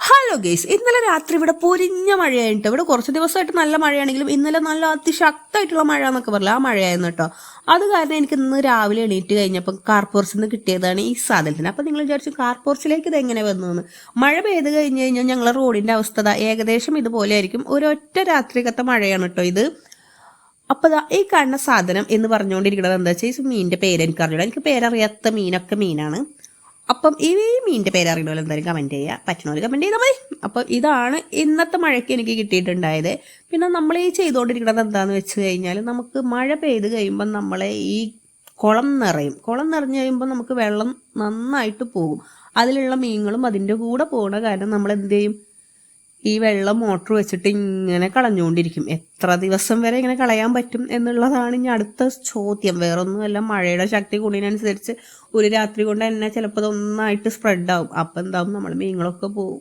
Hello guys, ഇന്നലെ രാത്രി ഇവിടെ പൊരിഞ്ഞ മഴയായിട്ട് ഇവിടെ കുറച്ച് ദിവസമായിട്ട് നല്ല മഴയാണെങ്കിലും ഇന്നലെ നല്ല അതിശക്തമായിട്ടുള്ള മഴ എന്നൊക്കെ പറയില്ല, ആ മഴയായിരുന്നു കേട്ടോ. അത് കാരണം എനിക്ക് ഇന്ന് രാവിലെ എണീറ്റ് കഴിഞ്ഞപ്പോൾ കാർപോർച്ചിൽ നിന്ന് കിട്ടിയതാണ് ഈ സാധനത്തിന്. അപ്പം നിങ്ങൾ വിചാരിച്ചു കാർപോർച്ചിലേക്ക് ഇത് എങ്ങനെ വന്നു? മഴ പെയ്ത് കഴിഞ്ഞ് കഴിഞ്ഞാൽ ഞങ്ങളെ റോഡിൻ്റെ അവസ്ഥ ഏകദേശം ഇതുപോലെ ആയിരിക്കും. ഒരൊറ്റ രാത്രിക്കത്തെ മഴയാണ് കേട്ടോ ഇത്. അപ്പോൾ ഈ കാണുന്ന സാധനം എന്ന് പറഞ്ഞുകൊണ്ടിരിക്കുന്നത് എന്താ വെച്ചാൽ ഈ മീനിൻ്റെ പേര് എനിക്കറിയില്ല. എനിക്ക് പേരറിയാത്ത മീനൊക്കെ മീനാണ്. അപ്പം ഈ മീനിൻ്റെ പേരറിയണമല്ലോ, എന്തായാലും കമൻറ്റ് ചെയ്യുക, പറ്റണമല്ലോ കമൻറ്റ് ചെയ്താൽ മതി. അപ്പം ഇതാണ് ഇന്നത്തെ മഴയ്ക്ക് എനിക്ക് കിട്ടിയിട്ടുണ്ടായത്. പിന്നെ നമ്മൾ ഈ ചെയ്തുകൊണ്ടിരിക്കുന്നത് എന്താണെന്ന് വെച്ച് കഴിഞ്ഞാൽ, നമുക്ക് മഴ പെയ്ത് കഴിയുമ്പം നമ്മളെ ഈ കുളം നിറയും. കുളം നിറഞ്ഞു കഴിയുമ്പോൾ നമുക്ക് വെള്ളം നന്നായിട്ട് പോകും. അതിലുള്ള മീനുകളും അതിൻ്റെ കൂടെ പോകുന്ന കാരണം നമ്മൾ എന്ത് ചെയ്യും, ഈ വെള്ളം മോട്ടർ വെച്ചിട്ട് ഇങ്ങനെ കളഞ്ഞുകൊണ്ടിരിക്കും. എത്ര ദിവസം വരെ ഇങ്ങനെ കളയാൻ പറ്റും എന്നുള്ളതാണ് ഇനി അടുത്ത ചോദ്യം. വേറൊന്നുമല്ല, മഴയുടെ ശക്തി കൂടിയതിനനുസരിച്ച് ഒരു രാത്രി കൊണ്ട് തന്നെ ചിലപ്പോൾ ഇതൊന്നായിട്ട് സ്പ്രെഡാവും. അപ്പം എന്താവും, നമ്മൾ മീനുകളൊക്കെ പോവും.